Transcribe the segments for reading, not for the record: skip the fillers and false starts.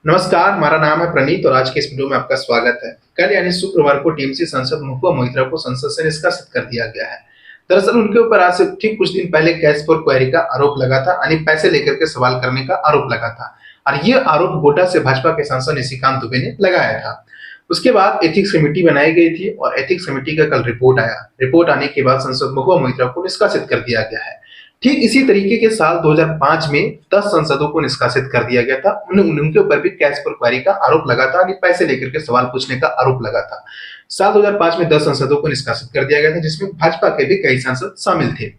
नमस्कार, हमारा नाम है प्रणीत और आज के इस वीडियो में आपका स्वागत है। कल यानी शुक्रवार को टीएमसी सांसद महुआ मोइत्रा को संसद से निष्कासित कर दिया गया है। दरअसल उनके ऊपर आज से ठीक कुछ दिन पहले कैश फॉर क्वेरी का आरोप लगा था, यानी पैसे लेकर के सवाल करने का आरोप लगा था और ये आरोप गोड्डा से भाजपा के सांसद निशिकांत दुबे ने लगाया था। उसके बाद एथिक्स कमेटी बनाई गई थी और एथिक्स कमेटी का कल रिपोर्ट आया। रिपोर्ट आने के बाद सांसद महुआ मोइत्रा को निष्कासित कर दिया गया है। ठीक इसी तरीके के साल 2005 में 10 सांसदों को निष्कासित कर दिया गया था। उनके ऊपर भी कैश फॉर क्वेरी का आरोप लगा था, पैसे लेकर के सवाल पूछने का आरोप लगा था। साल 2005 में 10 सांसदों को निष्कासित कर दिया गया था, जिसमें भाजपा के भी कई सांसद शामिल थे।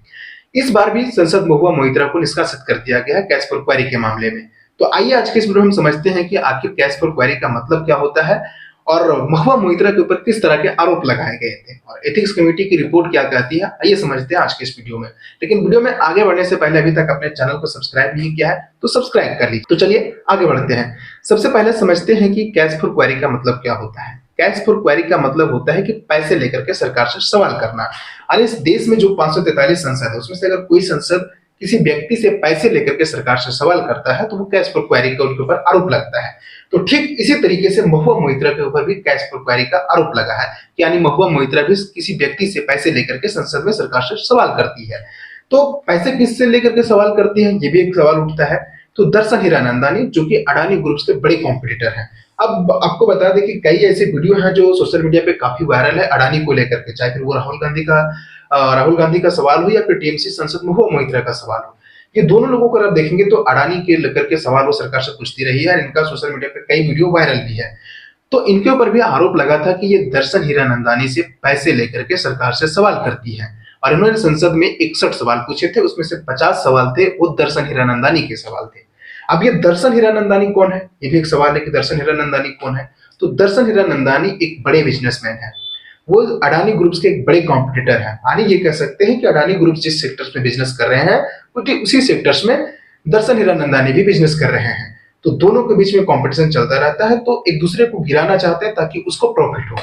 इस बार भी संसद महुआ मोइत्रा को निष्कासित कर दिया गया है कैश फॉर क्वेरी के मामले में। तो आइए आज के इस वीडियो में हम समझते हैं कि आखिर कैश फॉर क्वेरी का मतलब क्या होता है और महुआ मोइत्रा के ऊपर किस तरह के आरोप लगाए गए थे और एथिक्स कमेटी की रिपोर्ट क्या कहती है, आइए समझते हैं आज के इस वीडियो में। लेकिन वीडियो में आगे बढ़ने से पहले अभी तक अपने चैनल को सब्सक्राइब नहीं किया है तो सब्सक्राइब कर लीजिए। तो चलिए आगे बढ़ते हैं। सबसे पहले समझते हैं कि कैश फॉर क्वेरी का मतलब क्या होता है। कैश फॉर क्वेरी का मतलब होता है कि पैसे लेकर के सरकार से सवाल करना। और इस देश में जो 543 संसद है उसमें से अगर कोई संसद किसी व्यक्ति से पैसे लेकर के सरकार से सवाल करता है तो वो कैश फॉर क्वेरी का उनके ऊपर आरोप लगता है। तो ठीक इसी तरीके से महुआ मोइत्रा के ऊपर भी कैश फॉर क्वेरी का आरोप लगा है, यानी महुआ मोइत्रा भी किसी व्यक्ति से पैसे लेकर के संसद में सरकार से सवाल करती है। तो पैसे किससे लेकर के सवाल करती है, ये भी एक सवाल उठता है। तो दर्शन हीरानंदानी जो कि अडानी ग्रुप के बड़े कॉम्पिटिटर हैं। अब आपको बता दें कि कई ऐसे वीडियो हैं जो सोशल मीडिया पे काफी वायरल है अडानी को लेकर के, चाहे फिर वो राहुल गांधी का सवाल हो या फिर टीएमसी सांसद महुआ मोइत्रा का सवाल हो। ये दोनों लोगों को आप देखेंगे तो अडानी के लेकर के सवाल वो सरकार से पूछती रही है और इनका सोशल मीडिया पे कई वीडियो वायरल भी है। तो इनके ऊपर भी आरोप लगा था कि ये दर्शन हीरानंदानी से पैसे लेकर के सरकार से सवाल करती है और इन्होंने संसद में 61 सवाल पूछे थे, उसमें से 50 सवाल थे वो दर्शन हीरानंदानी के सवाल थे। अब ये दर्शन हीरानंदानी कौन है, ये भी एक सवाल है कि दर्शन हीरानंदानी कौन है। तो दर्शन हीरानंदानी एक बड़े बिजनेसमैन है, वो अडानी ग्रुप्स के एक बड़े कॉम्पिटिटर हैं। यानी ये कह सकते हैं कि अडानी ग्रुप जिस सेक्टर्स में बिजनेस कर रहे हैं उसी सेक्टर्स में दर्शन हीरानंदानी भी बिजनेस कर रहे हैं। तो दोनों के बीच में कंपटीशन चलता रहता है, तो एक दूसरे को गिराना चाहते हैं ताकि उसको प्रॉफिट हो।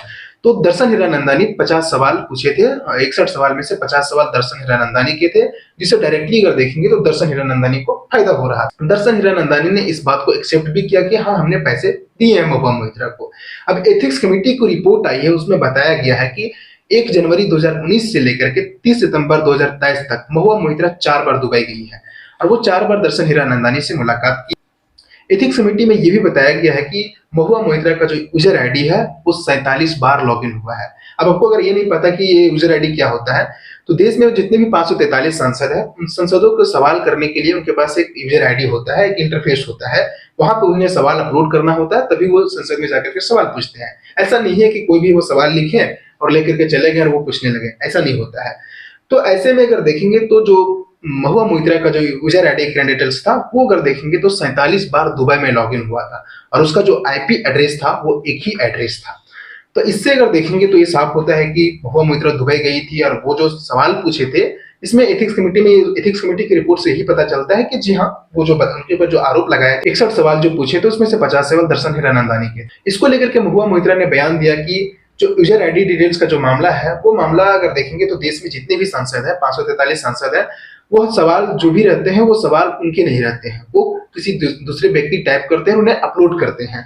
तो दर्शन हीरानंदानी 50 सवाल पूछे थे, 61 सवाल में से 50 सवाल दर्शन हीरानंदानी के थे, जिसे डायरेक्टली अगर देखेंगे तो दर्शन हीरानंदानी को फायदा हो रहा है। दर्शन हीरानंदानी ने इस बात को एक्सेप्ट भी किया कि हाँ हमने पैसे दिए हैं महुआ मोइत्रा को। अब एथिक्स कमेटी को रिपोर्ट आई है, उसमें बताया गया है कि 1 जनवरी 2019 से लेकर के 30 सितंबर 2023 तक महुआ मोइत्रा 4 बार दुबई गई है और वो 4 बार दर्शन हीरानंदानी से मुलाकात की। एथिक्स कमेटी में ये भी बताया गया है कि महुआ मोइत्रा का जो यूजर आईडी है वो 47 बार लॉगिन हुआ है। अब आपको अगर ये नहीं पता कि ये यूजर आईडी क्या होता है, तो देश में जितने भी 543 सांसद है उन सांसदों को सवाल करने के लिए उनके पास एक यूजर आईडी होता है, एक इंटरफेस होता है, वहां पर उन्हें सवाल अपलोड करना होता है, तभी वो संसद में जाकर के सवाल पूछते हैं। ऐसा नहीं है कि कोई भी वो सवाल लिखे और लेकर के चले गए और वो पूछने लगे, ऐसा नहीं होता है। तो ऐसे में अगर देखेंगे तो जो महुआ मोइत्रा का जो यूजर आईडी कैंडिडेट्स था वो अगर देखेंगे तो 47 बार दुबई में लॉगिन हुआ था और उसका जो आईपी एड्रेस था वो एक ही एड्रेस था। तो इससे अगर देखेंगे तो ये साफ होता है कि महुआ मोइत्रा दुबई गई थी और वो जो सवाल पूछे थे इसमें एथिक्स कमेटी की रिपोर्ट से ही पता चलता है कि जी हाँ वो जो उनके ऊपर जो आरोप लगाया 61 सवाल जो पूछे थे उसमें से 50 सवाल दर्शन हीरानंदानी के। इसको लेकर के महुआ मोइत्रा ने बयान दिया कि जो यूजर आईडी डिटेल्स का जो मामला है वो मामला अगर देखेंगे तो देश में जितने भी सांसद है 543 सांसद है वो सवाल जो भी रहते हैं वो सवाल उनके नहीं रहते हैं, वो किसी दूसरे व्यक्ति टाइप करते हैं उन्हें अपलोड करते हैं।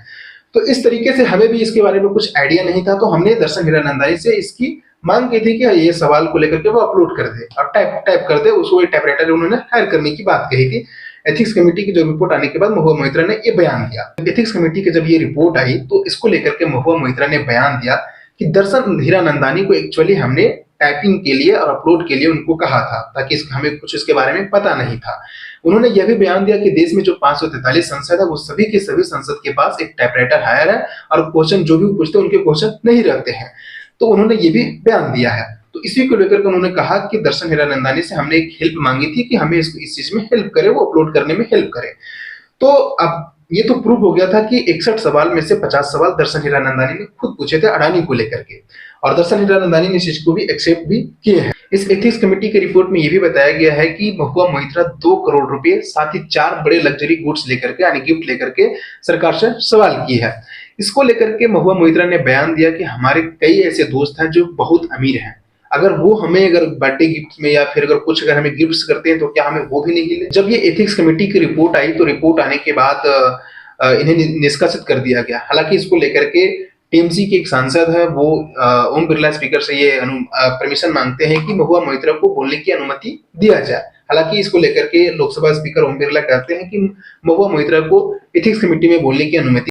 तो इस तरीके से हमें भी इसके बारे में कुछ आइडिया नहीं था, तो हमने दर्शन हीरानंदानी से इसकी मांग की थी कि ये सवाल को लेकर के वो अपलोड कर दे और टाइप कर दे, उसको टाइप राइटर उन्होंने हायर करने की बात कही थी। एथिक्स कमेटी की जो रिपोर्ट आने के बाद महुआ मोइत्रा ने ये बयान दिया। एथिक्स कमेटी की जब ये रिपोर्ट आई तो इसको लेकर के महुआ मोइत्रा ने बयान दिया कि दर्शन हीरानंदानी को एक्चुअली हमने टाइपिंग के लिए और अपलोड के लिए उनको कहा था, ताकि हमें कुछ इसके बारे में पता नहीं था। उन्होंने यह भी बयान दिया कि देश में जो 543 संसद है वो सभी के सभी संसद के पास एक टाइपराइटर हायर है और क्वेश्चन जो भी पूछते हैं उनके क्वेश्चन नहीं रहते हैं। तो उन्होंने ये भी बयान दिया है। तो इसी को लेकर के उन्होंने कहा कि दर्शन हीरानंदानी से हमने एक हेल्प मांगी थी कि हमें इस चीज में हेल्प करे, वो अपलोड करने में हेल्प करे। तो अब ये तो प्रूव हो गया था कि 61 सवाल में से 50 सवाल दर्शन हीरानंदानी ने खुद पूछे थे अडानी को लेकर के और दर्शन हीरानंदानी ने इस चीज को भी एक्सेप्ट भी किए हैं। इस एथिक्स कमेटी की रिपोर्ट में यह भी बताया गया है कि महुआ मोइत्रा 2 करोड़ रुपए साथ ही 4 बड़े लग्जरी गुड्स लेकर के यानी गिफ्ट लेकर के सरकार से सवाल की है। इसको लेकर के महुआ मोइत्रा ने बयान दिया कि हमारे कई ऐसे दोस्त हैं जो बहुत अमीर हैं, अगर वो हमें अगर बर्थडे गिफ्ट में या फिर अगर कुछ अगर हमें गिफ्ट्स करते हैं तो क्या हमें वो भी नहीं ले। जब ये एथिक्स कमेटी की रिपोर्ट आई तो रिपोर्ट आने के बाद इन्हें निष्कासित कर दिया गया। हालांकि इसको लेकर के टीएमसी के एक सांसद है वो ओम बिरला स्पीकर से ये परमिशन मांगते हैं कि महुआ मोइत्रा को बोलने की अनुमति दिया जाए। हालांकि इसको लेकर के लोकसभा स्पीकर ओम बिरला कहते हैं कि महुआ मोइत्रा को एथिक्स कमेटी में बोलने की अनुमति